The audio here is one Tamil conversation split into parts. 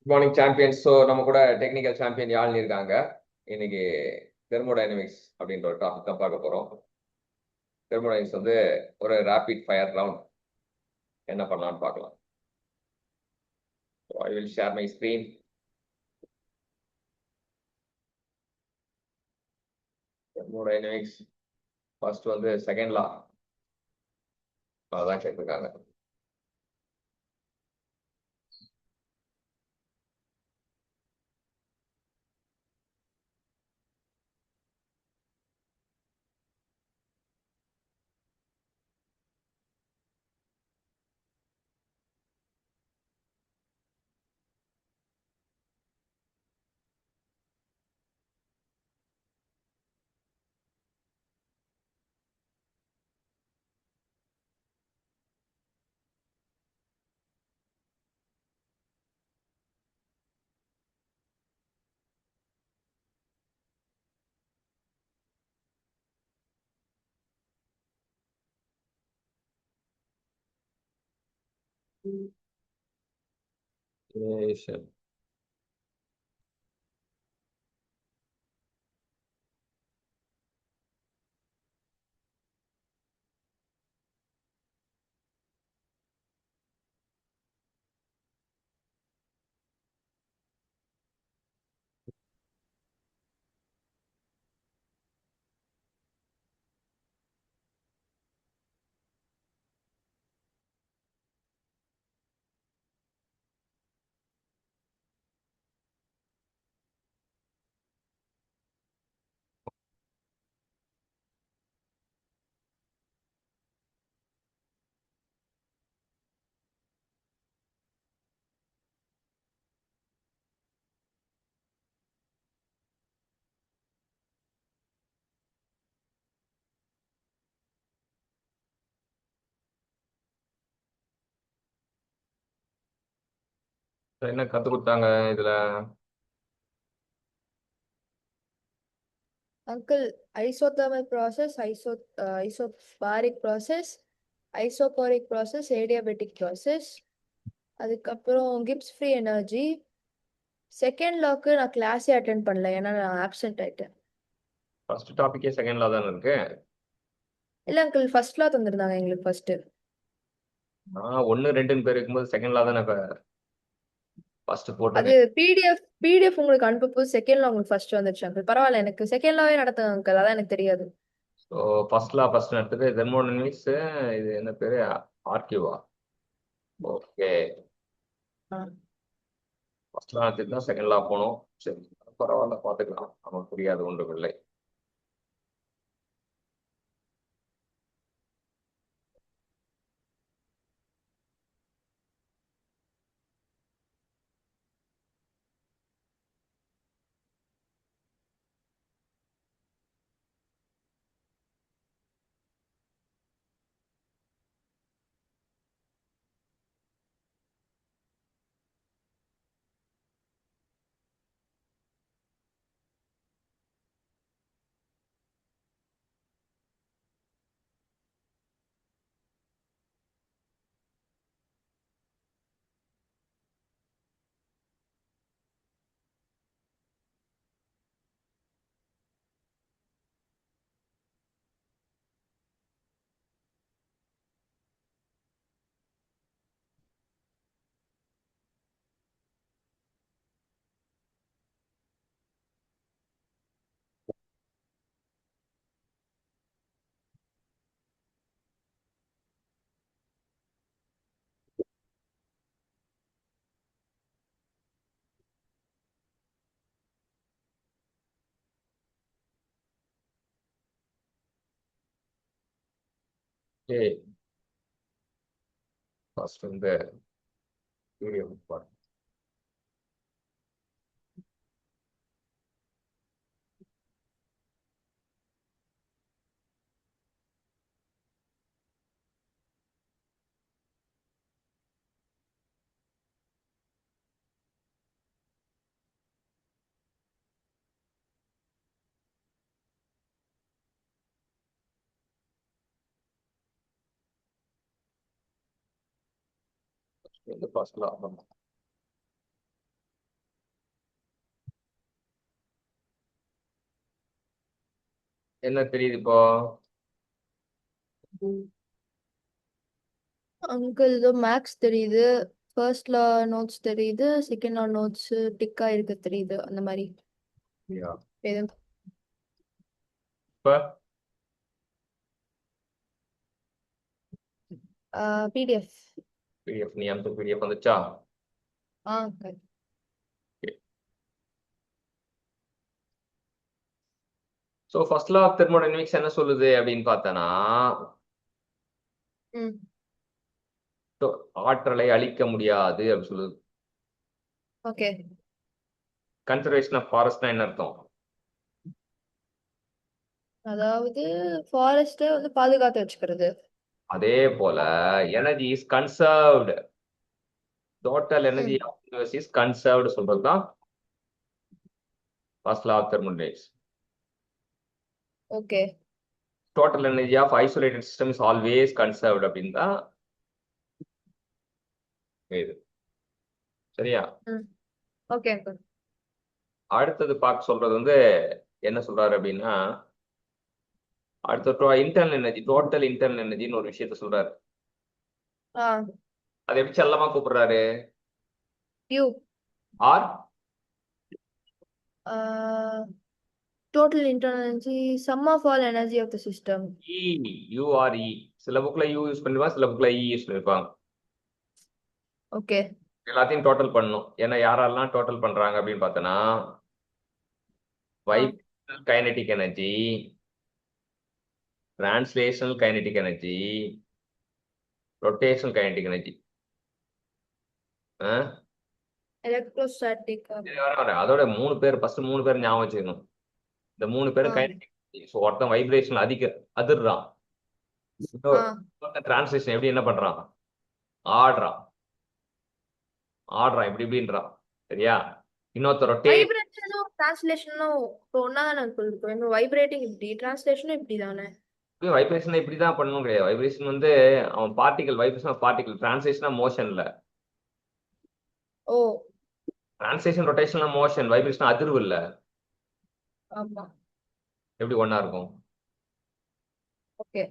Good morning champions. ஸோ நம்ம கூட டெக்னிக்கல் சாம்பியன் யாழ்னி இருக்காங்க. இன்னைக்கு தெர்மோடைனமிக்ஸ் அப்படின்ற ஒரு டாபிக் தான் பார்க்க போறோம். தெர்மோடைனமிக்ஸ் வந்து ஒரு ரேபிட் ஃபயர் ரவுண்ட் என்ன பண்ணலாம்னு பார்க்கலாம். I will share my screen. Thermodynamics first வந்து செகண்ட் லா அதான் கேட்டிருக்காங்க. சரி. என்ன கத்து கொடுத்தாங்க இதுல? Uncle, isothermal process, isobaric process, isoporic process, adiabatic process, அதுக்கப்புறம் கிப்ஸ் ஃப்ரீ எனர்ஜி. செகண்ட் லாக்கு நான் கிளாஸே அட்டென்ட் பண்ணல, ஏன்னா நான் ஆப்சென்ட் ஆயிட்டேன். ஃபர்ஸ்ட் டாபிக்கே செகண்ட் லா தானே இருக்கு. இல்லை அங்கிள், ஃபர்ஸ்ட் லா தந்திருந்தாங்க எங்களுக்கு ஃபர்ஸ்ட். நான் ஒன்னு ரெண்டுன்னு பேர் இருக்கும்போது செகண்ட் லா தானே ஃபர்ஸ்ட் அது போட்டதே. பிடிஎஃப் உங்களுக்கு அனுப்பும்போது செகண்ட் லா உங்களுக்கு ஃபர்ஸ்ட் வந்துருச்சு அங்கிள். பரவாயில்ல, எனக்கு செகண்ட் லாவே நடத்துங்க அங்கிள், அதான் எனக்கு தெரியாது. ஸோ ஃபர்ஸ்ட் லா ஃபர்ஸ்ட் எடுத்தது தெர்மோடைனமிக்ஸ். இது என்ன பேரு? ஆர்கியூவா? ஓகே. ஆ. ஃபர்ஸ்ட் லா எடுத்துட்டு தான் செகண்ட் லா போனோம். சரி, பரவாயில்ல, பார்த்துக்கலாம். நமக்கு புரியாது ஒன்றும் இல்லை. ஓகே, ஃபர்ஸ்ட் வந்து வீடியோ பார்த்து ஃபர்ஸ்ட் லா. என்ன தெரியுது இப்போ? அங்கிள் இதோ மேக்ஸ் தெரியுது, ஃபர்ஸ்ட் லா நோட்ஸ் தெரியுது, செகண்ட் லா நோட்ஸ் டிக்கா இருக்க தெரியுது, அந்த மாதிரி எதுவும். இப்போ பிடிஎஃப். பிடிஎஃப் நீ அனுப்பு, பிடிஎஃப் வந்துச்சா? correct. So first law of thermodynamics என்ன சொல்லுது அப்படின்னு பார்த்தனா, ம் ஆற்றலை அழிக்க முடியாது அப்படின்னு சொல்லுது. ஓகே. கன்சர்வேஷன் ஆஃப் ஃபாரஸ்ட்னா என்ன அர்த்தம்? அதாவது ஃபாரஸ்ட்டை வந்து பாதுகாத்து வச்சுக்கிறது. அதே போல energy is conserved, total energy ம் ஆஃப் யூனிவர்ஸ் இஸ் கன்சர்வ்டு சொல்றது தான் first law of thermodynamics. Okay. Total energy of isolated system is always conserved அப்படின்னு தான் இது. சரியா? ம் ஓகே அங்கிள். அடுத்தது பார்க்க சொல்றது வந்து என்ன சொல்றாரு அப்படின்னா, அடுத்த இன்டர்னல் எனர்ஜி, டோட்டல் இன்டர்னல் எனர்ஜின்னு ஒரு விஷயத்த சொல்றாரு. ஆ அதை எப்படி செல்லமா கூப்பிடுறாரு? U. Or total internal energy sum of all energy of the system. E, U or E. சில புக்ல யூ யூஸ் பண்ணிருப்பாங்க, சில புக்ல இ யூஸ் பண்ணிருப்பாங்க. ஓகே. எல்லாத்தையும் டோட்டல் பண்ணணும். ஏன்னா யாரெல்லாம் டோட்டல் பண்றாங்க அப்படின்னு பார்த்தோன்னா, vibrational kinetic energy, translational kinetic energy, rotational kinetic energy. Electrostatic. அதோட 3 பேர், ஃபர்ஸ்ட் 3 பேர் ஞாபகம் வச்சுக்கணும். இந்த 3 பேரும் கைனெட்டிக். ஸோ ஒருத்தன் வைப்ரேஷன் அதிர்றான், டிரான்ஸ்லேஷன் எப்படி என்ன பண்றான், ஆடுறான் இப்படி இப்படின்றான். சரியா? இன்னொருத்தர் ரொட்டேட். வைப்ரேஷனும் டிரான்ஸ்லேஷனும் ஒன்னாதானே இருக்கும். வைப்ரேட்டிங் இப்படி, டிரான்ஸ்லேஷனும் இப்படி தானே? வைப்ரேஷன் இப்படிதான் பண்ணணும் கிடையாது. வைப்ரேஷன் வந்து அவன் பார்ட்டிகல், வைப்ரேஷன் ஆஃப் பார்ட்டிகல். டிரான்ஸ்லேஷனா மோஷன்ல. ஓ டிரான்ஸ்லேஷன் ரொட்டேஷன்ல மோஷன், வைப்ரேஷன் அதிர்வு இல்ல. ஆமா. எப்படி ஒண்ணா இருக்கும்? ஓகே.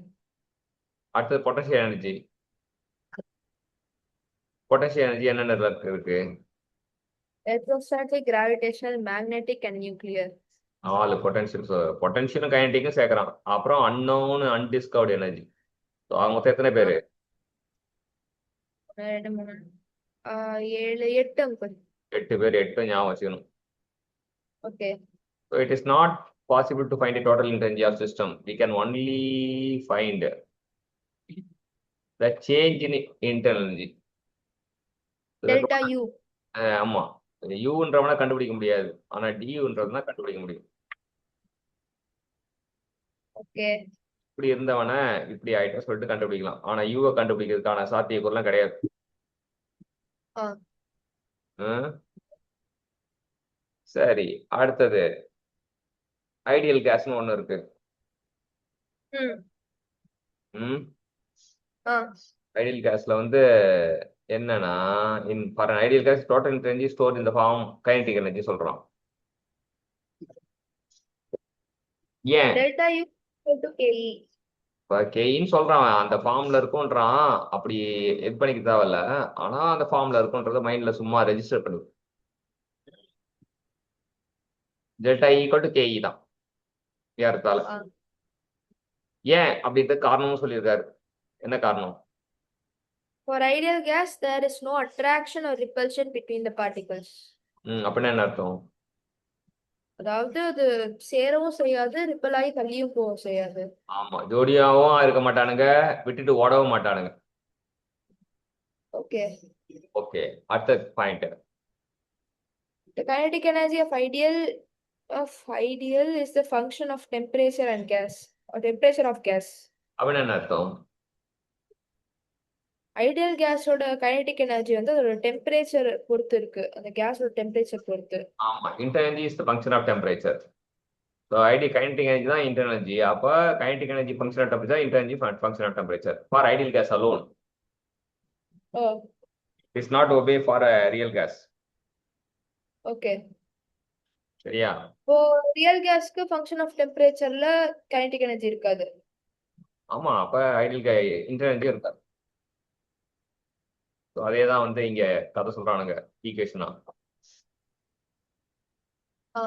அடுத்தது பொட்டன்ஷியல் எனர்ஜி. பொட்டன்ஷியல் எனர்ஜி என்னென்ன இருக்கு? Electrostatic, gravitational, magnetic and nuclear. 4 potential. பொட்டன்ஷியலும் கைனடிக்கும் சேர்க்கறான். அப்புறம் அன்னோன், அன்டிஸ்கவர்டு எனர்ஜி. அவங்க மொத்தம் எத்தனை பேரு? 2 3 7 8 அங்கிள். 8 பேர். 8 ஞாபகம் வச்சுக்கணும். Okay. So it is not possible to find a total energy of system. We can only find the change in internal energy. Delta you. ஆமா, யூன்றவனா கண்டுபிடிக்க முடியாது, ஆனா டியூன்றதுனா கண்டுபிடிக்க முடியும். ஓகே. இப்படி இருந்தவன இப்படி ஆயிட்ட சொல்லிட்டு கண்டுபிடிக்கலாம், ஆனா யூவை கண்டுபிடிக்கிறதுக்கான சாத்தியக்கூறுலாம் கிடையாது. சரி, அடுத்தது ஐடியல் கேஸ்னு ஒண்ணு இருக்கு. ஐடியல் கேஸ்ல வந்து என்னன்னா, for an ideal gas total energy stored in the form kinetic energy சொல்றோம். ஏன் டெல்டா யூ டு கேஇ. இப்ப கேயின்னு சொல்றான், அந்த ஃபார்ம்ல இருக்கும்ன்றான். அப்படி இது பண்ணிக்க தேவையில்ல, ஆனா அந்த ஃபார்ம்ல இருக்கும்ன்றத மைண்ட்ல சும்மா ரெஜிஸ்டர் பண்ணு. டெல்டா ஈக்குவல் டு கேஇ தான் ஏறத்தால. ஏன் அப்படின்ற காரணமும் சொல்லியிருக்காரு. என்ன காரணம்? For ideal gas, there is no attraction or repulsion between the particles. அப்படின்னா என்ன அர்த்தம்? அதாவது அது சேரவும் செய்யாது, ரிப்பல் ஆகி தள்ளியும் போக செய்யாது. ஆமா, ஜோடியாவும் இருக்க மாட்டானுங்க, விட்டுட்டு ஓடவும் மாட்டானுங்க. ஓகே. ஓகே, அடுத்த point. The kinetic energy of ideal is the function of temperature and gas, or temperature of gas. அப்படின்னா என்ன அர்த்தம்? ஐடியல் கேஸோட கைனடிக் எனர்ஜி வந்து அதோட டெம்பரேச்சர் பொறுத்து இருக்கு, அந்த கேஸோட டெம்பரேச்சர் பொறுத்து. ஆமா, internal energy is the function of temperature. So ஐடி கைனடிக் எனர்ஜி தான் இன்டர்னல் எனர்ஜி. அப்போ kinetic energy function of temperature, internal energy function of temperature for ideal gas alone. It is not obey for a real gas. Okay. சரியா? இப்போ ரியல் கேஸ்க்கு ஃபங்க்ஷன் ஆஃப் டெம்பரேச்சர்ல கைனடிக் எனர்ஜி இருக்காது. ஆமா, அப்ப ஐடியல் இன்டர்னெட்டே இருக்காது. ஸோ அதே தான் வந்து இங்க கதை சொல்றானுங்க ஈக்குவேஷனா. ஆ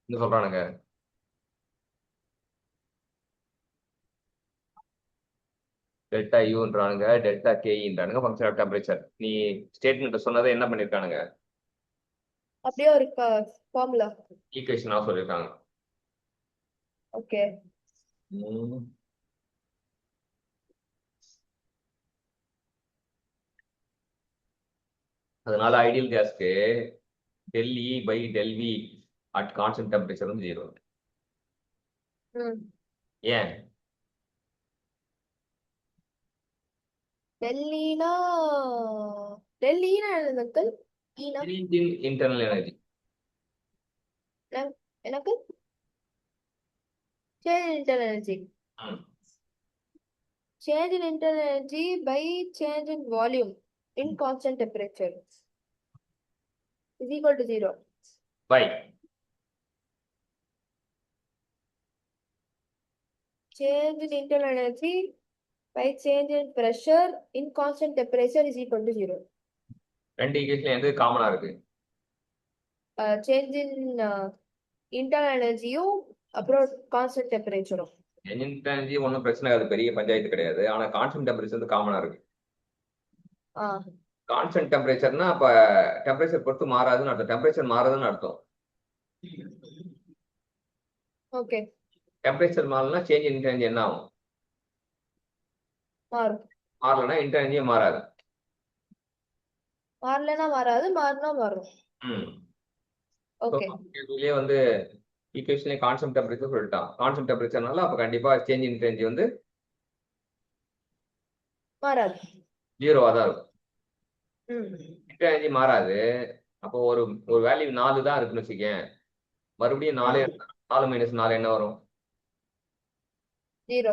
என்ன சொல்றானுங்க? டெல்டா யூன்றானுங்க, டெல்டா கேஇன்றானுங்க ஃபங்க்ஷன் ஆஃப் டெம்பரேச்சர். நீ ஸ்டேட்மெண்ட் சொன்னதை என்ன பண்ணிருக்கானுங்க? அப்படியே ஒரு ஃபார்முலா. ஈக்குவேஷனா சொல்லியிருக்காங்க. ஓகே. ம். அதனால ஐடியல் கேஸ்க்கு del E by del V at constant temperature வந்து 0. ம் ஏன்? டெல்லினா டெல்லினா என்னது அங்கிள்? ஈனா Change in internal energy. எனக்கு சேஞ்ச் இன் இன்டர்னல் எனர்ஜி. ம். Change in internal energy by change in volume in constant temperature is equal to 0. Why? Change in internal energy by change in pressure in constant temperature is equal to 0. ரெண்டு ஈக்குவேஷன் எது காமனா இருக்கு? Change in internal energy-யும் அப்புறம் constant temperature-ம். எனர்ஜி ஒன்றும் பிரச்சனை கிடையாது, பெரிய பஞ்சாயத்து கிடையாது. ஆனா கான்ஸ்டன்ட் டெம்பரேச்சர் வந்து காமனா இருக்கு. ஆ கான்ஸ்டன்ட் டெம்பரேச்சர்னா அப்ப டெம்பரேச்சர் பொறுத்து மாறாதுன்னு அர்த்தம். டெம்பரேச்சர் மாறாதுன்னு அர்த்தம். ஓகே. டெம்பரேச்சர் மாறலன்னா சேஞ்ச் இன் இன்டர்னல் என்ன ஆகும்? மாறும். மாறலன்னா இன்டர்னல் மாறாது. மாறலைன்னா மாறாது, மாறினா மாறும். ம். ஓகே. இதுலயே வந்து ஈக்குவேஷன்லயே கான்ஸ்டன்ட் டெம்பரேச்சர் சொல்லிட்டான். கான்ஸ்டன்ட் டெம்பரேச்சர்னால அப்ப கண்டிப்பா சேஞ்ச் இன் இன்டர்னல் வந்து மாறாது. 0வா தான் இருக்கும். ம் இன்டர்னல் மாறாது. அப்போ ஒரு ஒரு வேல்யூ 4 தான் இருக்குன்னு வச்சுக்கேன். மறுபடியும் 4 4 - 4 என்ன வரும்? 0.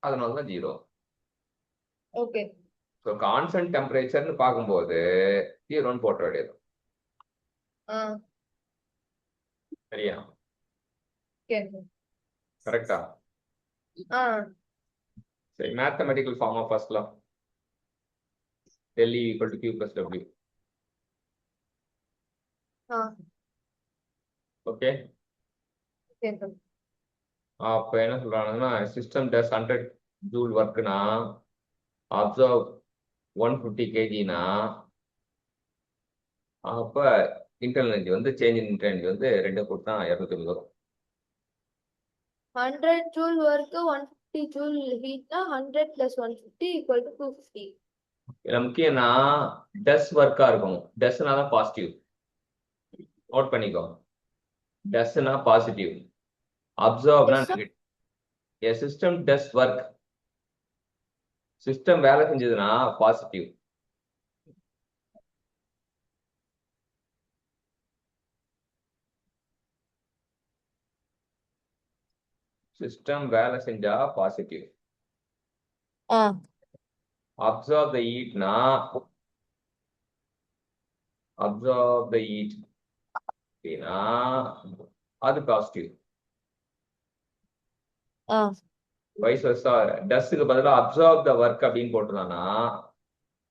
அதனால தான் 0. ஓகே. ஸோ கான்ஸ்டன்ட் டெம்பரேச்சர்னு பார்க்கும்போது 0ன்னு போட்ட வேண்டியது. ஆ சரியா? ஓகே. கரெக்டா? ஆ சரி, mathematical form of first law del E equal to Q plus W. ஆ ஓகே. ஓகே. அப்ப என்ன சொல்றாங்கன்னா, சிஸ்டம் டஸ் 100 ஜூல் ஒர்க்னா அப்சர்வ் 150 kgனா அப்ப இன்டர்னல் எனர்ஜி வந்து சேஞ்ச் இன் இன்டர்னல் எனர்ஜி வந்து 2 கூட்டினா 250 வரும். 100 joule work 150 joule heat na 100 plus 150 equal to 250. இதுல முக்கியம்னா டஸ் ஒர்க்கா இருக்கும். டஸ்னா தான் பாசிட்டிவ். நோட் பண்ணிக்கோ. டஸ்னா பாசிட்டிவ், அப்சர்வ்னா Yes, sir. Negative. A system does work. System வேலை செஞ்சதுன்னா பாசிட்டிவ். சிஸ்டம் வேலை செஞ்சா பாசிட்டிவ். அப்சர்வ் த ஹீட்னா அப்சர்வ் த ஹீட் அப்படின்னா அது பாசிட்டிவ். வைஸ் வர்சா டஸ்க்கு பதிலா அப்சர்வ் த ஒர்க் அப்படின்னு போட்டுதானா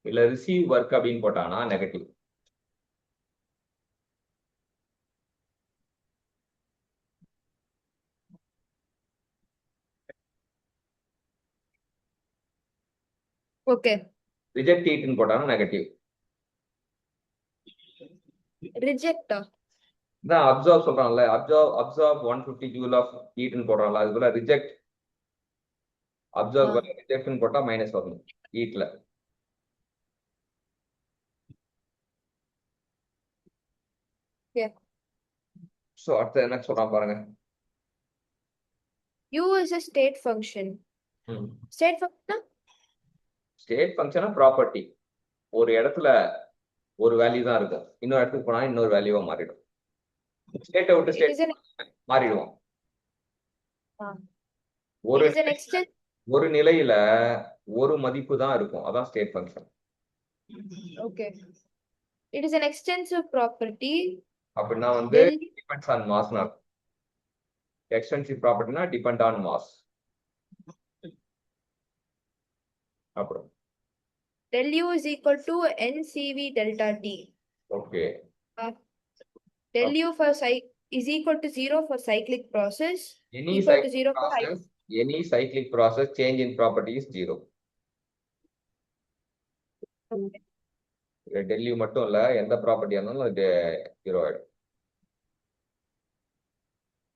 இல்ல ரிசீவ் ஒர்க் அப்படின்னு போட்டானா நெகட்டிவ். Okay. ரிஜெக்ட் ஹீட்னு போட்டானா நெகட்டிவ். Reject. இதான் அப்சர்வ் சொல்றான்ல, அப்சர்வ் 150 ஜூல் ஆஃப் ஹீட்னு போடுறான்ல, அது போல ரிஜெக்ட் அப்சர்வ் ரிஜெக்ட்னு போட்டா மைனஸ் வரணும் ஹீட்ல. Yeah. ஸோ அடுத்து என்ன சொல்றான் பாருங்க. U is a state function. ம். State function? ஸ்டேட் ஃபங்க்ஷனா ப்ராப்பர்ட்டி. ஒரு இடத்துல ஒரு வேல்யூ தான் இருக்கும், இன்னொரு இடத்துக்கு போனா இன்னொரு வேல்யூவா மாறிடும். ஸ்டேட்டை விட்டு It state is an மாறிடுவோம். it ஒரு is an extent. ஒரு நிலையில ஒரு மதிப்பு தான் இருக்கும், அதான் state function. Okay. It is an extensive property. அப்படின்னா வந்து Del டிபெண்ட்ஸ் ஆன் மாஸ்னா எக்ஸ்டென்சிவ் ப்ராப்பர்ட்டினா டிபெண்ட் ஆன் மாஸ். அப்புறம் del U is equal to NCV delta T. Okay Uh, del U for is equal to 0 for cyclic process, any equal to cyclic 0 for process any cyclic process change in property is 0. Delhi மட்டும் இல்ல எந்த ப்ராப்பர்ட்டியா இருந்தாலும் அது 0 ஆயிடும்.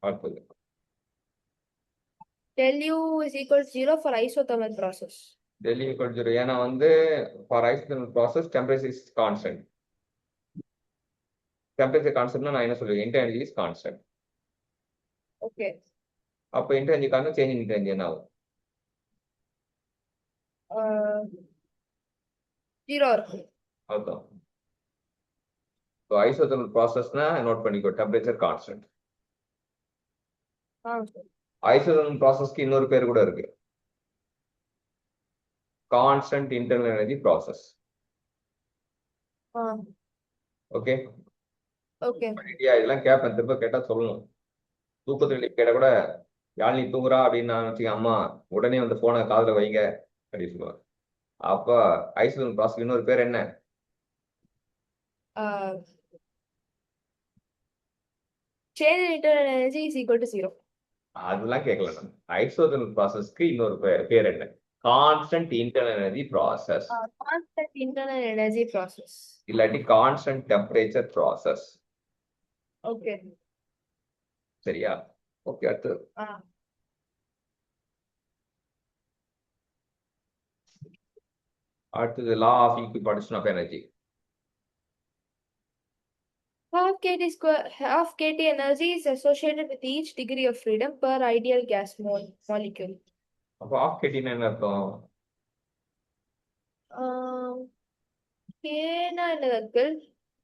அடுத்தது del U is equal to 0 for isothermal process. Del E equal 0 ஏன்னா வந்து for isothermal process temperature is constant. Temperature கான்ஸ்டன்ட்னா நான் என்ன சொல்லுவேன், inter energy is constant. Okay. அப்போ inter energy constant, change in inter energy என்ன ஆகும்? 0 இருக்கும். அதுதான். ஸோ ஐசோதர்மல் ப்ராசஸ்னா நோட் பண்ணிக்கோ, டெம்பரேச்சர் கான்ஸ்டன்ட். ஐசோதர்மல் ப்ராசஸ்க்கு இன்னொரு பேர் கூட இருக்கு, constant internal energy process. Okay okay. இதெல்லாம் கேட்பேன், திரும்ப கேட்டா சொல்லணும். தூக்கத்துல கேட்ட கூட யாழ் நீ தூங்குறா அப்படின்னு நான் வச்சுக்க, அம்மா உடனே வந்து போனை காதுல வைங்க அப்படின்னு சொல்லுவாங்க. அப்ப ஐசோதர்மல் ப்ராசஸ் இன்னொரு பேர் என்ன? change in internal energy is equal to 0. அதெல்லாம் கேட்கல நான். ஐசோதர்மல் ப்ராசஸ்க்கு இன்னொரு பேர் என்ன? Constant internal energy process, Constant internal energy process. இல்லாட்டி கான்ஸ்டன்ட் டெம்பரேச்சர் ப்ராசஸ். Okay. சரியா? ஓகே அடுத்து அடுத்தது law of equipartition of energy. half kT energy is associated with each degree of freedom per ideal gas molecule. அப்போ ஆஃப் கேட்டினா என்ன அர்த்தம்? கேனா என்ன uncle?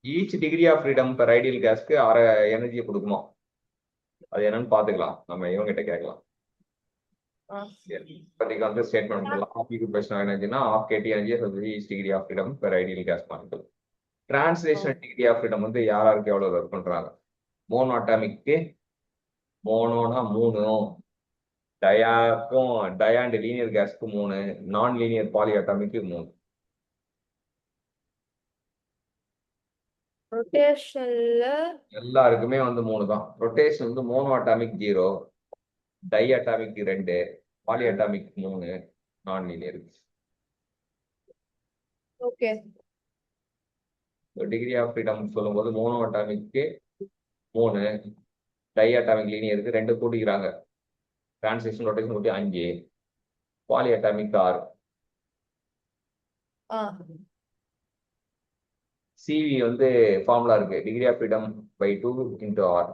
Each degree of freedom per ideal கேஸ்க்கு அரை எனர்ஜியை கொடுக்குமா? அது என்னன்னு பாத்துக்கலாம், நம்ம இவங்க கிட்ட கேட்கலாம். இப்போதைக்கு வந்து ஸ்டேட்மெண்ட் ஆஃப் ஈக்விபார்ட்டிஷன் ஆஃப் எனர்ஜினா half kT energy each degree of freedom per ideal gas molecule. Translational degree of freedom வந்து யாராருக்கு எவ்வளவு ஒர்க் பண்றாங்க? மோனோ அட்டாமிக்கு மோனோனா 3, டயாக்கும் டயாண்ட் லீனியர் கேஸ்க்கு 3, நான் லீனியர் பாலி அட்டாமிக்கு 3. ரொட்டேஷன்ல எல்லாருக்குமே வந்து 3 தான். ரொட்டேஷன் வந்து monoatomic 0, diatomic 2, polyatomic 3, nonlinear. Okay. Degree of freedom சொல்லும்போது மோனோ அட்டாமிக்கு 3, டை அட்டாமிக் லீனியருக்கு 2 கூட்டிக்கிறாங்க, டிரான்ஸ்லேஷன் ரொட்டேஷன் கூட்டி 5, பாலி அட்டாமிக் 6. சிவி வந்து ஃபார்முலா இருக்கு, degree of freedom by 2 into R.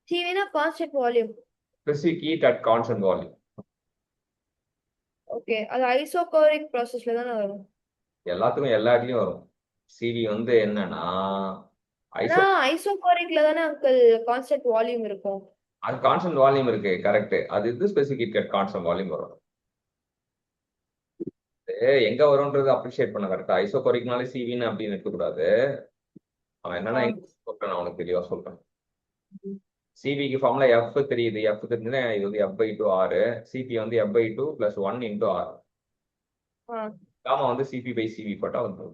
சிவினா constant volume, specific heat at constant volume. Okay. அது ஐசோகோரிக் ப்ராசஸ்ல தானே வரும்? எல்லாத்துக்கும் எல்லா இடத்துலயும் வரும். சிவி வந்து என்னன்னா ஐசோகோரிக்ல தானே அங்கிள் கான்ஸ்டன்ட் வால்யூம் இருக்கும். அது கான்ஸ்டன்ட் வால்யூம் இருக்கு, கரெக்ட். அது இது specific heat at constant volume வரும். எங்க வரும்ன்றது அப்ரிஷியேட் பண்ண கரெக்டா. ஐசோகோரிக்னாலே சிவின்னு அப்படின்னு இருக்கக்கூடாது. அவன் என்னன்னா சொல்றேன், நான் உனக்கு தெளிவா சொல்றேன். சிவிக்கு ஃபார்முலா எஃப் தெரியுது, எஃப் தெரிஞ்சுன்னா இது வந்து எஃப் பை 2 ஆர், சிபி வந்து F by 2 plus 1 into R. Gamma வந்து சிபி பை சிவி போட்டா வந்து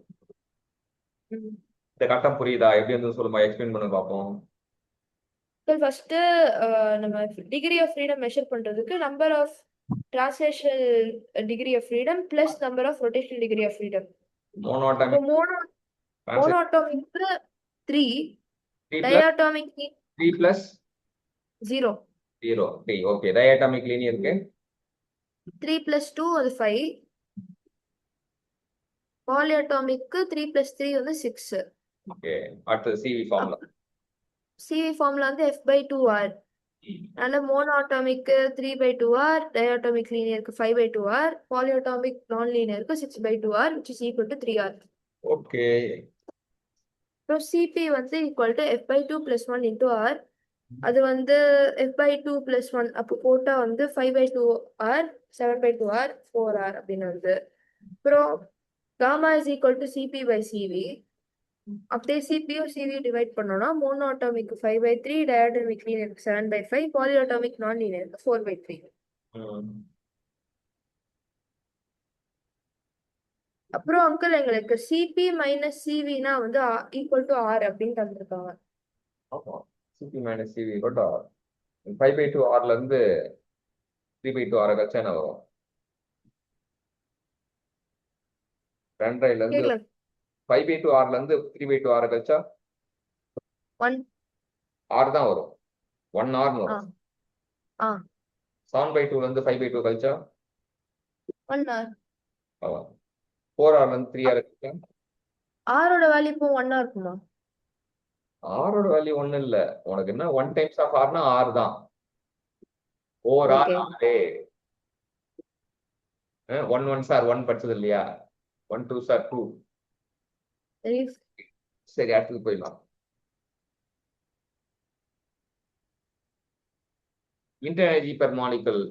இந்த கட்டம் புரியுதா? எப்படி வந்து சொல்லுமா, எக்ஸ்பிளைன் பண்ண பார்ப்போம். ஃபர்ஸ்ட் நம்ம டிகிரி ஆஃப் ஃப்ரீடம் மெஷர் பண்றதுக்கு number of translational degree of freedom plus number of rotational degree of freedom. Monoatomic monoatomic 3, diatomic 3 plus 0. Okay. Diatomic லீனியருக்கு 3 plus 2 அது 5. பாலிஅட்டாமிக்கு 3 plus 3 வந்து 6. ஓகே. அடுத்து சிவி ஃபார்முலா. சிவி ஃபார்முலா வந்து F by 2R. அதனால மோனோஅட்டாமிக்கு 3 by 2R, டயட்டாமிக் லீனியருக்கு 5 by 2R, பாலிஅட்டாமிக் நான் லீனியருக்கு 6 by 2R, which is equal to 3R. Okay. So Cp வந்து equal to F by 2 plus 1 into R. அது வந்து F by 2 plus 1 அப்போ போட்டா வந்து 5 by 2R, 7 by 2R, 4R அப்படின்னு வருது. அப்புறம் gamma is equal to Cp by Cv. அப்படியே சிபியும் சிவியும் டிவைட் பண்ணோம்னா மோனோஅட்டாமிக் 5/3, டயட்டோமிக் லீனியருக்கு 7/5, பாலிஅட்டாமிக் நான் லீனியருக்கு 4/3. அப்புறம் அங்கிள் எங்களுக்கு சிபி மைனஸ் சிவினா வந்து ஈக்குவல் டு ஆர் அப்படின்னு தந்திருக்காங்க. ஆமா, சிபி மைனஸ் சிவி கொட்டா 5/2 ஆர்ல இருந்து 3/2 ஆரை கழிச்சா என்ன வரும்? 2.5ல இருந்து கேக்கல. 5/2 ஆர்ல இருந்து 3/2 ஆரை கழிச்சா 1. ஆர் தான் வரும். 1 ஆர்னு ஆ வரும். ஆ 7/2ல இருந்து 5/2 கழிச்சா 1 ஆர். 4 ஆர்ல இருந்து 3 ஆரை கழிச்சா ஆரோட வேல்யூ இப்போ 1 இருக்குமா? ஆரோட வேல்யூ ஒண்ணும் இல்ல. உனக்கு என்ன 1 டைம்ஸ் ஆஃப் ஆர்னா ஆர் தான். ஓர் ஆர் ஓகே. ஆரே. 1 1 சார் 1 படிச்சது இல்லையா? 1 2 சார் 2. சரி. சரி, அடுத்தது போயிடலாம். இன்டர் எனர்ஜி பெர் மாலிகுல்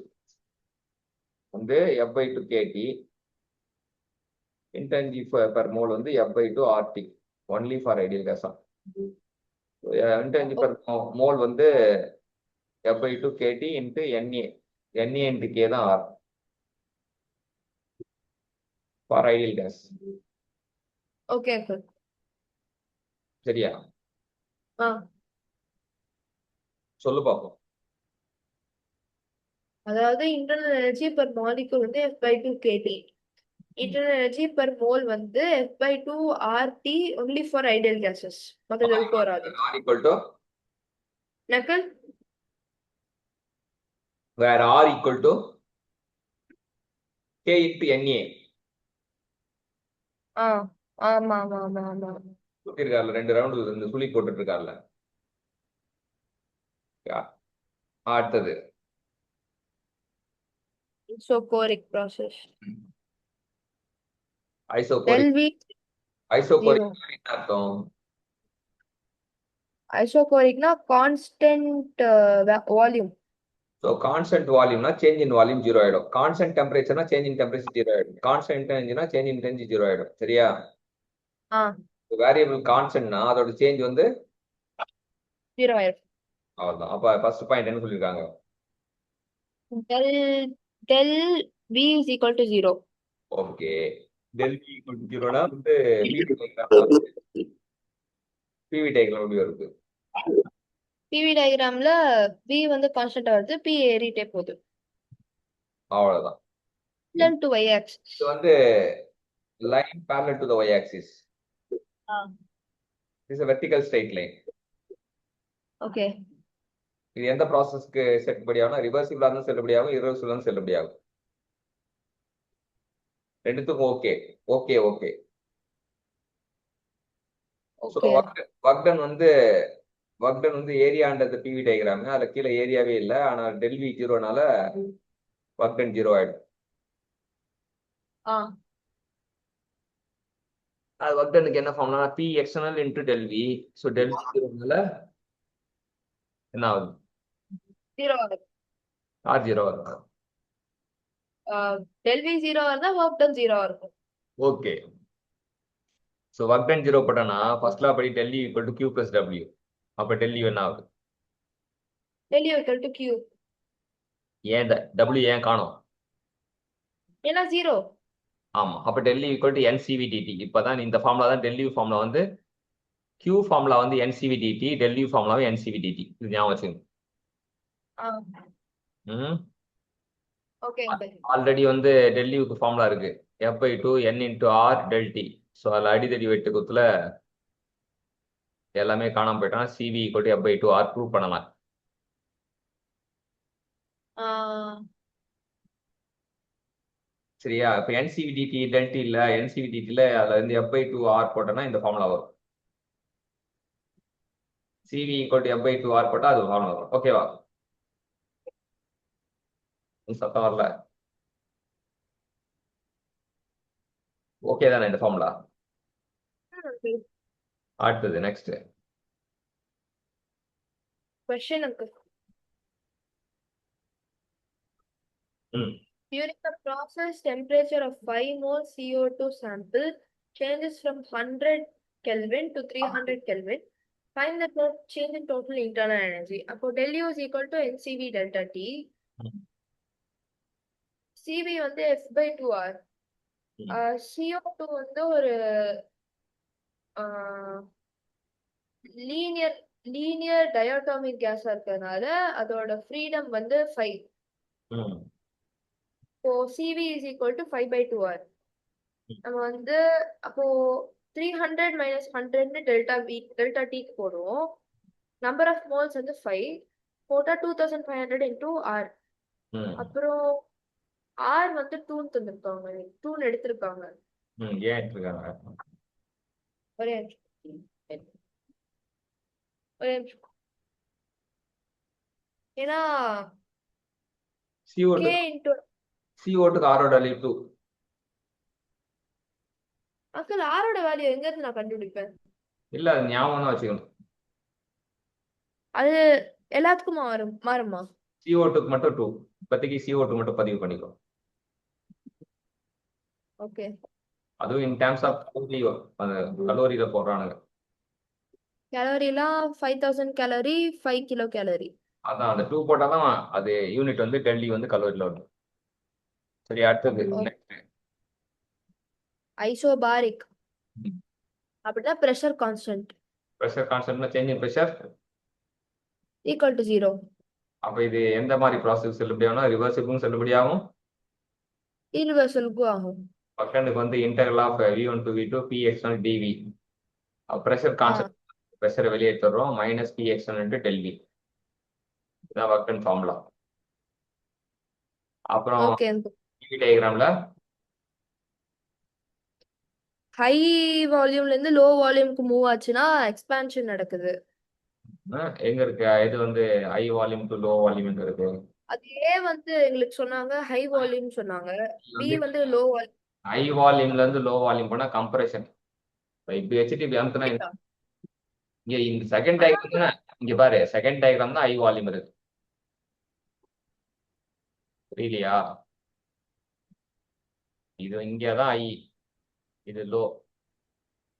வந்து F/2 kT. Inter energy per mole வந்து F/2 RT. Only for ideal case. Inter energy per mole வந்து F/2 kT into NA. NA into K தான் R for ideal case. Okay uncle. சரியா? ஆ சொல்லு பார்ப்போம். அதாவது இன்டர்னல் எனர்ஜி பெர் மாலிகுல் வந்து F/2 kT. Internal energy per mole வந்து F/2 RT only for ideal cases. மற்றது எதுக்கும் வராது. R equal to நக்கல் where R equal to K into NA. ஆ ஆமா ஆமா ஆமா ஆமா. சுத்திருக்காருல 2 ரவுண்டு இந்த சுழி போட்டுட்டு இருக்காருல. அடுத்தது isochoric process. Isochoric. Del V isochoric 0. என்ன அர்த்தம்? ஐசோகோரிக்னா கான்ஸ்டன்ட் வால்யூம். ஸோ கான்ஸ்டன்ட் வால்யூம்னா சேஞ்ச் இன் வால்யூம் 0 ஆயிடும். கான்ஸ்டன்ட் டெம்பரேச்சர்னா சேஞ்ச் இன் டெம்பரேச்சர் 0 ஆயிடும். கான்ஸ்டன்ட் எனர்ஜினா சேஞ்ச் இன் எனர்ஜி 0 ஆயிடும். சரியா? ஆ வேரியபிள் கான்ஸ்டன்ட்னா அதோட சேஞ்ச் வந்து 0 ஆயிரும். அவ்வளவுதான். அப்ப ஃபர்ஸ்ட் பாயிண்ட் என்ன சொல்லிருக்காங்க? Del del V is equal to 0. Okay. Del V equal to 0னா வந்து பிவி டயக்ராம் எப்படி வருது? பிவி டயக்ராம்ல வி வந்து கான்ஸ்டன்டா வருது, பி ஏறிட்டே போகுது. அவ்வளவுதான். Len to y axis. இது வந்து line parallel to the y axis. This is a vertical straight line. Okay. இது எந்த ப்ராசஸ்க்கு செல்லுபடியாகும்? ரிவர்சிபிளா இருந்தாலும் செல்லுபடியாகும், இரிவர்சிபிளா இருந்தாலும் செல்லுபடியாகும். ரெண்டுத்துக்கும் ஓகே ஓகே ஓகே. ஸோ வக்டன் வந்து ஏரியான்றது பிவி டயக்ராம். அதுல கீழே ஏரியாவே இல்லை. ஆனா டெல் வி 0னால வக்டன் 0 ஆயிடும். அது வக்டனுக்கு என்ன ஃபார்ம்னா P external into del V. So del V 0னால என்ன ஆகுது? 0 ஆகுது. ஆர் 0 இருக்கும். டெல் வி 0 இருந்தா ஒர்க் டன் 0 இருக்கும். ஓகே. ஸோ ஒர்க் டன் 0 போட்டோம்னா ஃபர்ஸ்ட் லா படி del U equal to Q plus W. அப்போ டெல் யூ என்ன ஆகுது? Del U equal to Q. ஏன் டபிள்யூ ஏன் காணும்? ஏன்னா 0. ஆமா. அப்போ del U equal to nCv dT. இப்போதான் இந்த ஃபார்முலா தான் டெல் யூ ஃபார்முலா வந்து கியூ ஃபார்முலா வந்து என்சிவி டிடி, டெல் யூ ஃபார்முலாவே என்சிவி டிடி. இது ஞாபகம் வச்சுங்க. ஓகே. ஆல்ரெடி வந்து டெல் யூக்கு ஃபார்முலா இருக்கு. F/2 n into R del T. So அதில் அடிதடி வெட்டு குத்துல எல்லாமே காணாம போயிட்டோம்னா CV equal to F/2 R prove பண்ணலாம். சரியா? இப்போ என்சிவிடிடி டெல்டி இல்லை. என்சிவிடிடியில் அதில் வந்து F/2 ஆர் போட்டோன்னா இந்த ஃபார்முலா வரும். CV equal to F/2 R போட்டால் அது ஃபார்முலா வரும். ஓகேவா? சத்தம் வரல. ஓகே தானே இந்த ஃபார்முலா? அடுத்தது next question uncle. During the process, temperature of 5 mole CO2 sample changes from 100 Kelvin to 300 Kelvin. Find the change in total internal energy. அப்போ del U is equal to NCV delta T. CV வந்து F by 2R. CO2 வந்து ஒரு லீனியர் டயோட்டாமிக் கேஸா இருக்கிறதுனால அதோட ஃப்ரீடம் வந்து 5. இப்போ CV is equal to 5 by 2R. நம்ம வந்து அப்போ 300 minus 100 டெல்டா Tக்கு போடுவோம். நம்பர் ஆஃப் மோல்ஸ் வந்து 5 போட்டா 2500 into R. அப்புறம் R வந்து 2 தந்திருக்காங்க, 2 எடுத்திருக்காங்க. ஏன் எடுத்திருக்காங்க? ஒரே நிமிஷம். ஏன்னா CO2 K into CO2க்கு ஆரோட வேல்யூ 2. அங்கிள் ஆரோட வேல்யூ எங்க இருந்து நான் கண்டுபிடிப்பேன்? இல்ல அது ஞாபகம் தான் வச்சுக்கணும். அது எல்லாத்துக்கும் மாறுமா? CO2க்கு மட்டும் 2. இப்போதைக்கு CO2 மட்டும் பதிவு பண்ணிக்கோ. ஓகே. அதுவும் இன் டர்ம்ஸ் ஆஃப் கலோரியில போடுறானுங்க. கேலரிலாம் 5000 கேலரி 5 கிலோ கேலரி. அதான் அந்த 2 போட்டாதான் அது யூனிட் வந்து டெல்லி வந்து கலோரியில வரும். சரி, அடுத்தது ஐசோபாரிக் அப்படின்னா பிரஷர் கான்ஸ்டன்ட். பிரஷர் கான்ஸ்டன்ட்னா change in pressure equal to 0. அப்ப இது எந்த மாதிரி ப்ராசஸ் செல்லுபடியாகும்னா ரிவர்சிபிளும் செல்லுபடியாகும், இரிவர்சலுக்கும் ஆகும். பக்கனுக்கு வந்து integral of V1 to V2 P external dV. Pressure constant பிரஷரை வெளியேற்றுறோம் minus P external into del V. இதான் வர்க்கன் ஃபார்முலா. அப்புறம் டிவி டயக்ராம்ல ஹை வால்யூம்ல இருந்து லோ வால்யூம்க்கு மூவ் ஆச்சுன்னா எக்ஸ்பான்ஷன் நடக்குது. எங்க இருக்கு? இது வந்து high volume to low volume இருக்கு. அதே வந்து எங்களுக்கு சொன்னாங்க ஹை வால்யூம் சொன்னாங்க. பி வந்து லோ வால்யூம். ஹை வால்யூம்ல இருந்து லோ வால்யூம் போனா கம்ப்ரஷன். இப்படி வச்சுட்டு இப்படி அமுத்துனா இங்க இந்த செகண்ட் டயக்ராம் இங்க பாரு, செகண்ட் டயக்ராம் தான் ஹை வால்யூம் இருக்கு. புரியலையா? இது இங்கதான் ஹை, இது லோ,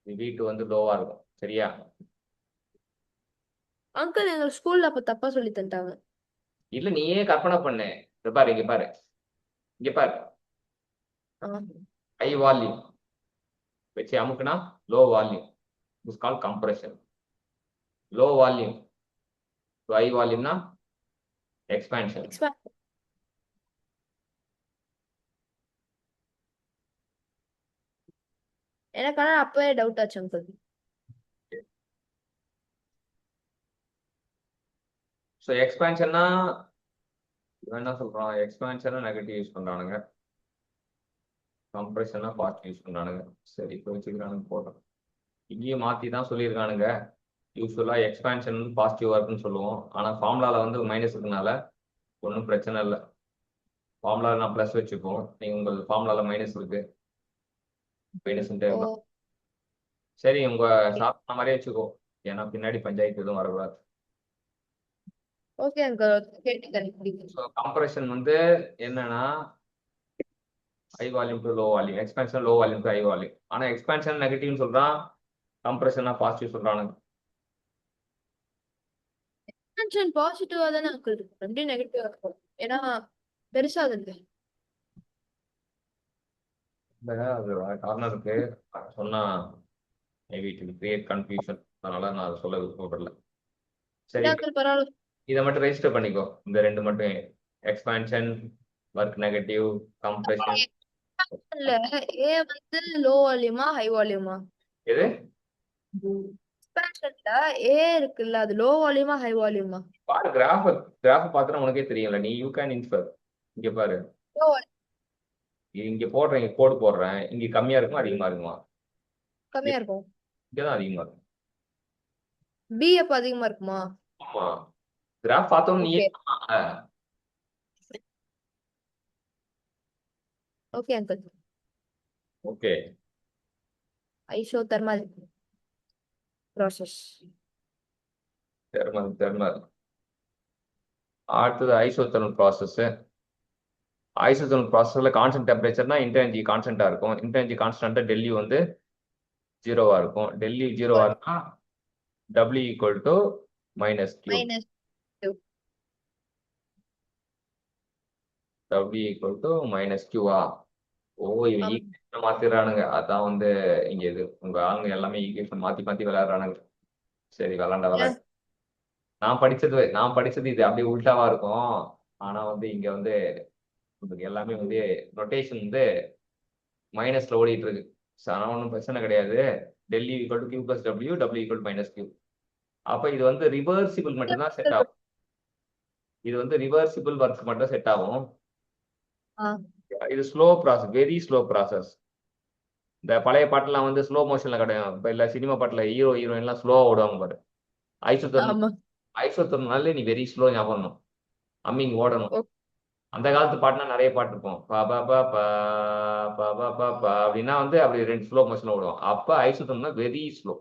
இது V2 வந்து லோவா இருக்கும். சரியா? அங்கிள் எங்க ஸ்கூல்ல அப்ப தப்பா சொல்லி தந்தாங்க. இல்ல நீயே கற்பனை பண்ணு. இங்க பாரு, இங்க பாரு, இங்க பாரு, ஹை வால்யூம் வச்சு அமுக்குனா low volume, is call compression. Low volume to high வால்யூம்னா எக்ஸ்பான்ஷன். எனக்கு ஆனா அப்பவே டவுட் ஆச்சு அங்கிள். ஸோ எக்ஸ்பான்ஷன்னா என்ன சொல்றான்? எக்ஸ்பான்ஷனா நெகட்டிவ் யூஸ் பண்றானுங்க, கம்ப்ரெஷனா பாசிட்டிவ் யூஸ் பண்றானுங்க. சரி, இப்போ வச்சுக்கிறானுங்க போட்டோம். இங்கேயும் மாற்றி தான் சொல்லியிருக்கானுங்க. யூஸ்வலாக எக்ஸ்பான்ஷன் வந்து பாசிட்டிவாக இருக்குன்னு சொல்லுவோம், ஆனால் ஃபார்முலாவில் வந்து மைனஸ் இருக்கனால ஒன்றும் பிரச்சனை இல்லை. ஃபார்முலாவில் நான் ப்ளஸ் வச்சுப்போம், நீங்கள் உங்கள் ஃபார்முலாவில் மைனஸ் இருக்கு, மைனஸ்ன்ட்டே இருக்கலாம். சரி, உங்கள் சாப்பிட்ட மாதிரியே வச்சுக்கோ, ஏன்னா பின்னாடி பஞ்சாயத்து எதுவும் வரக்கூடாது. Okay uncle. ஸோ கம்ப்ரெஷன் வந்து என்னன்னா high volume to low volume, expansion low volume to high volume. ஆனால் எக்ஸ்பான்ஷன் நெகட்டிவ்னு சொல்கிறான், கம்ப்ரெஷனா பாசிட்டிவ் சொல்கிறானுங்க. எக்ஸ்பான்ஷன் பாசிட்டிவா தானே அங்கிள் இருக்கும், எப்படி நெகட்டிவா இருக்கும்? ஏன்னா பெருசா அது அது காரணம் இருக்கு, சொன்னா maybe it will create confusion, அதனால நான் அதை சொல்ல விருப்பப்படல. சரி, பரவாயில்ல, இதை மட்டும் ரெஜிஸ்டர் பண்ணிக்கோ. இந்த ரெண்டு மட்டும், எக்ஸ்பான்ஷன், ஒர்க் நெகட்டிவ், கம்ப்ரெஷன். இல்ல ஏ வந்து லோ வால்யூமா ஹை வால்யூமா? எது எக்ஸ்பான்ஷன்ல ஏ இருக்குல்ல, அது லோ வால்யூமா ஹை வால்யூமா? பாரு, கிராஃப் பார்த்தா உனக்கே தெரியும்ல, நீ யூ கேன் இன்ஃபர். இங்க பாரு, இங்க போடுறேன், இங்க கோடு போடுறேன், இங்க கம்மியா இருக்குமா அதிகமா இருக்குமா? கம்மியா இருக்கும். இங்கதான் அதிகமா இருக்கும். பி அப்ப அதிகமா இருக்குமா? ஆமா, கிராஃப் பார்த்தோம் நீ. Okay uncle. Okay, isothermal process. Thermal. அடுத்தது ஐசோதெர்மல் ப்ராசஸ். ஐசோதெர்மல் ப்ராசஸ்ல கான்ஸ்டன்ட் டெம்பரேச்சர்னா இன்டர்னர்ஜி கான்ஸ்டன்டா இருக்கும். இன்டர்னர்ஜி கான்ஸ்டன்ட் டெல்லி வந்து ஜீரோவா இருக்கும். டெல் யூ ஜீரோவா இருந்தா W equal to minus Q. minus Q. W equal to minus கியூவா? ஓ, இது ஆமா. ஈக்குவேஷன் மாத்திடுறானுங்க. அதான் வந்து இங்க இது உங்க ஆளுங்க எல்லாமே ஈக்குவேஷன் மாத்தி மாத்தி விளையாடுறானுங்க. சரி, விளாண்ட. ஏன்? நான் படிச்சது இது அப்படியே உல்டாவா இருக்கும். ஆனா வந்து இங்க வந்து உங்களுக்கு எல்லாமே வந்து ரொட்டேஷன் வந்து மைனஸ்ல ஓடிட்டு இருக்கு. ஆனால் ஒன்றும் பிரச்சனை கிடையாது. டெல்லி equal to Q plus W, W equal minus Q. அப்ப இது வந்து ரிவர்சிபிள் மட்டும்தான் செட் ஆகும். இது வந்து ரிவர்சிபிள் ஒர்க் மட்டும் செட் ஆகும். ஆ, இது slow process, very slow process. இந்த பழைய பாட்டுலாம் வந்து ஸ்லோ மோஷன்ல கிடையாது. இப்போ இல்லை சினிமா பாட்டில் ஹீரோ ஹீரோயின்லாம் ஸ்லோவா ஓடுவாங்க பாரு. ஆமா. ஐசோத்தர்னாலே நீ வெரி ஸ்லோ ஞாபகம் பண்ணணும். அம்மிங் ஓடணும். ஓ- அந்த காலத்து பாட்டுனா நிறைய பாட்டு இருக்கும். பா பா பா பா பா பா பா பா அப்படின்னா வந்து அப்படி 2 ஸ்லோ மோஷன்ல ஓடுவோம். அப்ப ஐசோத்தர்னா very slow.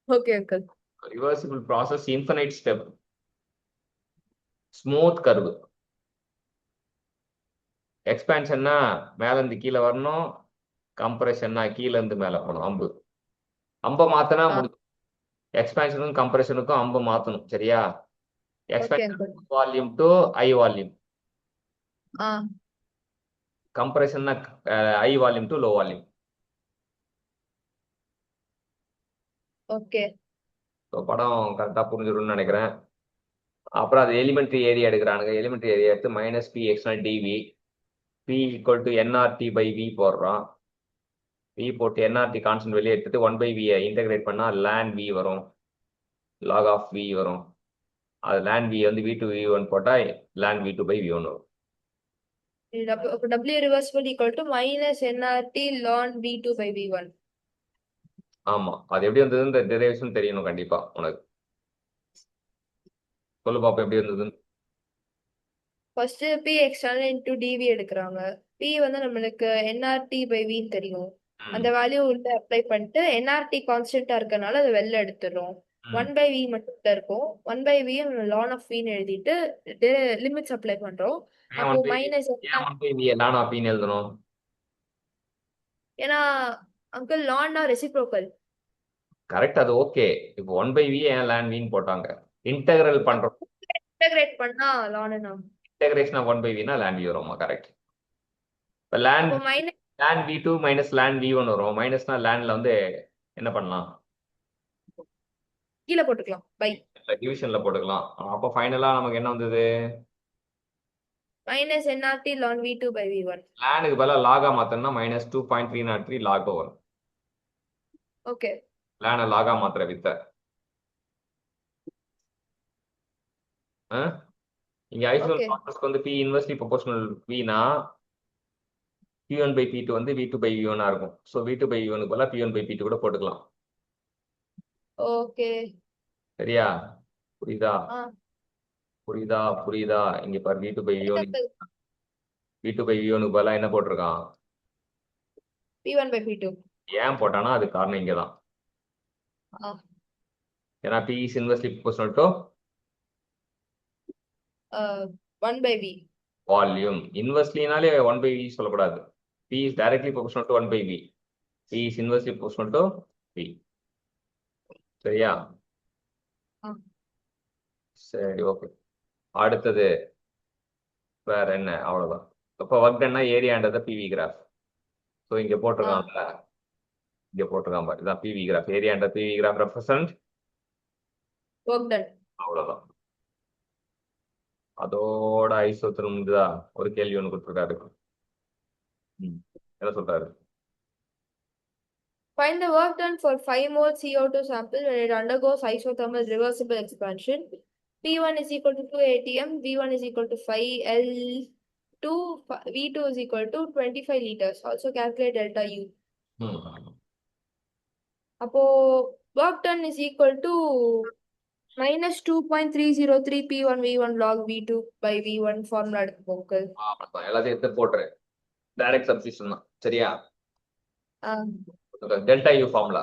Okay uncle. Reversible process, infinite step, smooth curve. எக்ஸ்பான்ஷன்னா மேல இருந்து கீழே வரணும். கம்ப்ரெஷன்னா கீழே இருந்து மேல போகணும். அம்பை மாத்தினா ஆ, முடியும். எக்ஸ்பான்ஷனுக்கும் கம்ப்ரெஷனுக்கும் அம்பை மாத்தணும். சரியா? Okay expansion uncle. Volume to high volume. ஆ, கம்ப்ரெஷன்னா high volume to low volume. Okay. படம் கரெக்டா புரிஞ்சிடும்னு நினைக்கிறேன். அப்புறம் அது எலிமெண்ட்ரி ஏரியா எடுக்கிறானுங்க. எலிமெண்ட்ரி ஏரியா எடுத்து minus P external dV, P equal to nRT by V போடுறோம். வி போட்டு என்ஆர்டி கான்ஸ்டன்ட் வெளியே எடுத்துட்டு 1/v இன்டகிரேட் பண்ணா லேன் வி வரும், லாக் ஆஃப் வி வரும். அது லேன் வி வந்து வி டூ வி ஒன் போட்டா ln V two by we one வரும். W reversible equal to minus NRT ln V2 by V1. ஆமா, அது எப்படி வந்தது இந்த டெரிவேஷன் தெரியணும் கண்டிப்பா உனக்கு. சொல்லு பாப்போம் எப்படி இருந்ததுன்னு. First P external into dV எடுக்கிறாங்க. P வந்து நம்மளுக்கு NRT by V தெரியும். அந்த வேல்யூ உள்ள அப்ளை பண்ணிட்டு NRT கான்ஸ்டன்டா இருக்கனால அதை வெளில எடுத்துடுறோம். 1 by V மட்டும் உள்ள இருக்கும். 1 by V ln of V எழுதிட்டு லிமிட்ஸ் அப்ளை பண்றோம். அப்போ மைனஸ் ஏன் 1/v லான் ஆஃப் ன்னு எழுதணும்? ஏன்னா அங்கிள் லான்னா ரெசிப்ரோக்கல். கரெக்ட், அது ஓகே. இப்போ 1/v ஏன் லேன் வின்னு போட்டாங்க? இன்டகிரல் பண்றோம். இன்டகிரேட் பண்ணா லான்னா இன்டகிரேஷன் ஆஃப் 1/vனா லேன் வி வருமா? கரெக்ட். இப்போ லேன் அப்போ minus ln V two minus ln V one வரும். மைனஸ்னா லேன்ல வந்து என்ன பண்ணலாம்? கீழே போட்டுக்கலாம் பை. டிவிஷன்ல போட்டுக்கலாம். அப்போ ஃபைனலா நமக்கு என்ன வந்தது? Minus nRT ln V2 by V1. லேனுக்கு பதிலாக லாகா மாத்தணும்னா மைனஸ் 2.303 லாக் வரும். ஓகே. லேனை லாகா மாத்திர வித்த இங்க ஐசோல் ஓகே. ப்ராசஸ்க்கு வந்து பி இன்வெர்ஸ்லி ப்ரொபோர்ஷனல் வினா P1 by P2 வந்து V2 by V1 இருக்கும். ஸோ V2 by V1 பதிலாக P1 by P2 கூட போட்டுக்கலாம். ஓகே. சரியா? புரியுதா? ஆ, புரியுதா? இங்க பாரு, V2 by V1 V2 by V1 பதிலாக என்ன போட்டிருக்கான்? P1 by P2. ஏன் போட்டானா அது காரணம் இங்க தான். ஆ, ஏன்னா P is inversely proportional to 1 by V. Volume. இன்வெர்ஸ்லினாலே 1 by V சொல்லக்கூடாது. P is directly proportional to 1 by V. P is inversely proportional to V. சரியா? ஆ, சரி, ஓகே. அடுத்தது வேற என்ன? அவ்வளவுதான். இப்போ ஒர்க் டன்னா ஏரியான்றத பிவி கிராஃப். ஸோ இங்க போட்டிருக்கான்ல, இங்க போட்டிருக்கான் பாரு, இதான் பிவி கிராஃப். ஏரியான்ற PV graph represent. work done. அவ்வளவுதான். அதோட ஐசோத்தர் முடிஞ்சதா? ஒரு கேள்வி ஒன்று கொடுத்துருக்காரு. என்ன சொல்றாரு? Find the work done for 5 mole CO2 sample when it undergoes isothermal reversible expansion. P1 is equal to 2 atm, V1 is equal to 5 L2, V2 is equal to 25 liters. Also calculate delta U. அப்போ work done is equal to minus 2.303 P1 V1 log V2 by V1 formula எடுத்து போக்குது. எல்லாத்தையும் எடுத்து போட்டுரு. டைரக்ட் சப்ஸ்டிடியூஷன் தான். சரியா? ஆ, delta U formula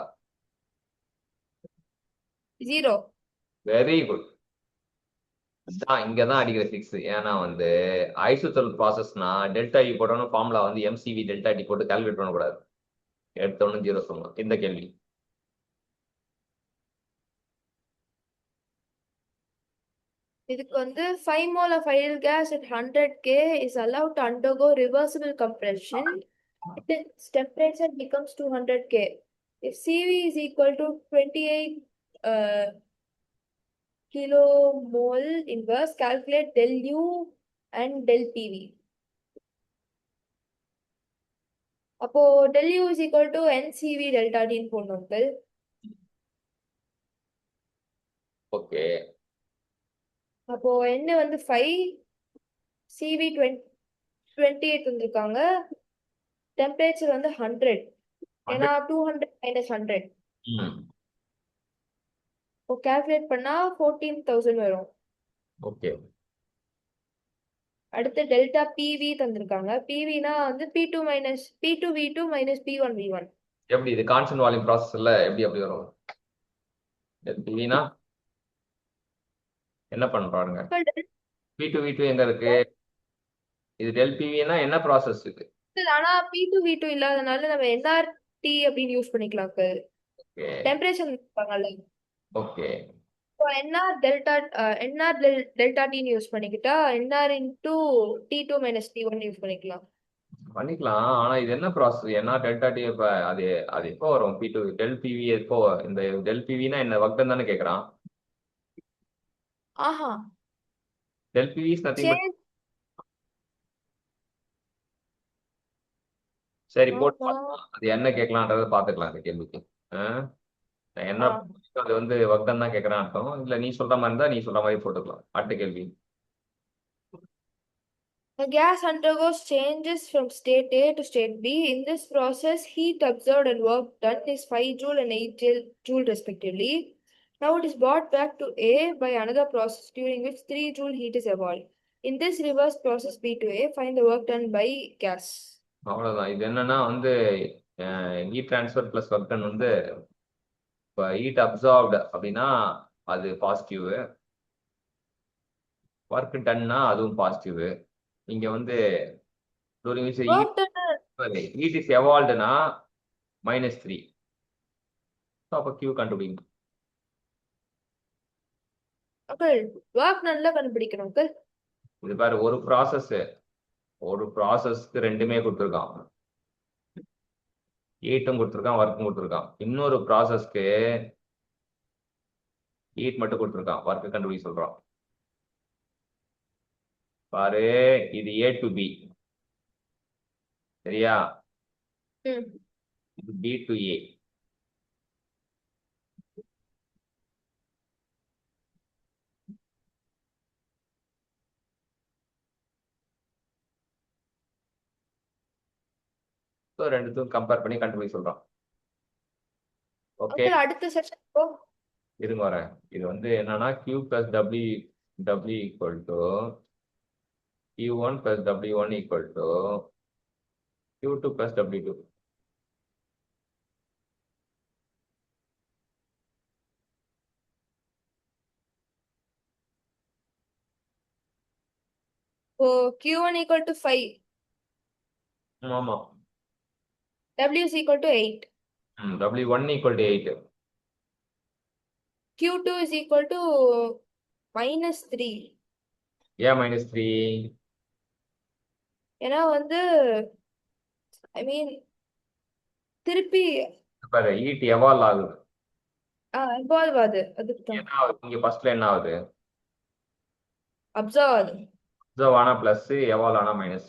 0. Very good. இங்கதான் அடிக்கிற சிக்ஸ். ஏன்னா வந்து ஐசோதர்மல் ப்ராசஸ்னா டெல்டா யூ போட்டோம்னா ஃபார்முலா வந்து எம்சிவி டெல்டா டி போட்டு கால்குலேட் பண்ணக்கூடாது. எடுத்தோன்னு 0 சொல்லணும். இந்த கேள்வி இதுக்கு வந்து 5 mole of ideal gas at 100K is allowed to undergo reversible compression. Its temperature becomes 200K. If CV is equal to 28 kilomole inverse, calculate del U and del PV. அப்போ del U is equal to NCV delta T ன்னு போடணும் uncle. ஓகே. அப்போ N வந்து 5, CV 28 வந்திருக்காங்க, டெம்பரேச்சர் வந்து 100, ஏன்னா 200 minus 100. இப்போ கால்குலேட் பண்ணா 14,000 வரும். ஓகே. அடுத்து டெல்டா பிவி தந்திருக்காங்க. பிவினா வந்து P2 minus P2V2 minus P1V1. எப்படி இது கான்ஸ்டன்ட் வால்யூம் ப்ராசஸ்ல எப்படி வரும்? பிவினா என்ன பண்றாங்க? P2V2 எங்க இருக்கு? இது டெல் பிவினா என்ன ப்ராசஸ் இது? ஆனா P2V2 இல்லாதனால நம்ம NRT அப்படின்னு யூஸ் பண்ணிக்கலாம். டெம்பரேச்சர் இருப்பாங்கல்ல. ஓகே. இப்போ NR டெல்டா Tன்னு யூஸ் பண்ணிக்கிட்டா NR into T2 minus T1 use பண்ணிக்கலாம். ஆனா இது என்ன ப்ராசஸ்? என்ன டெல்டா டி இப்ப அது எப்போ வரும்? P2 டெல் பிவி எப்போ? இந்த டெல் பிவினா என்ன வர்க்கம் தானே கேக்குறான். ஆஹா, del PV is nothing but சரி போட்டு பார்க்கலாம். அது என்ன கேட்கலான்றத பாத்துக்கலாம் அந்த கேள்விக்கு. என்ன அது வந்து வர்க்கம் தான் கேட்கறான் அர்த்தம். இல்ல நீ சொல்ற மாதிரி இருந்தா நீ சொல்ற மாதிரி போட்டுக்கலாம். அடுத்த கேள்வி. A gas undergoes changes from state A to state B. In this process, heat absorbed and work done is 5 joule and 8 joule respectively. Now it is brought back to A by another process during which 3 joule heat is evolved. In this reverse process B to A, find the work done by gas. அவ்வளவுதான். இது என்னன்னா வந்து heat transfer plus work done வந்து இப்போ ஹீட் அப்சார்ப்டு அப்படின்னா அது பாசிட்டிவ், ஒர்க் டன்னா அதுவும் பாசிட்டிவ். இங்க வந்து ஹீட் இஸ் எவால்வ்டுனா -3. அப்போ Q கண்டுபிடிக்கணும். ஒர்க் நல்லா கண்டுபிடிக்கணும். இது பாரு, ஒரு ப்ராசஸ்க்கு ரெண்டுமே கொடுத்துருக்கான். ஹீட்டும் கொடுத்துருக்கான், ஒர்க்கும் கொடுத்துருக்கான். இன்னொரு ப்ராசஸ்க்கு ஹீட் மட்டும் கொடுத்துருக்கான், ஒர்க்கு கண்டுபிடிக்க சொல்றான். பாரு, இது A to B சரியா? இது B to A. ரெண்டுத்தும் கம்பேர் பண்ணி கண்டுபிடிக்க சொல்றான். ஓகே, அடுத்த செக்ஷன் இருங்க வரேன். இது வந்து என்னன்னா Q plus W equal to Q1 plus W1 equal to Q2 plus W2. Q1 equal to 5. ஆமா. W is equal to 8. W1 equal to 8. Q2 is equal to -3. ஏன் -3? ஏன்னா வந்து ஐ மீன் திருப்பி பாரு, ஹீட் எவால்வ் ஆகுது. எவால்வ் ஆகுது. அதுக்கு என்ன ஆகுது இங்க ஃபர்ஸ்ட்ல? என்ன ஆகுது? அப்சர்வ் அப்சர்வ் ஆனா பிளஸ், எவால்வ் ஆனா மைனஸ்.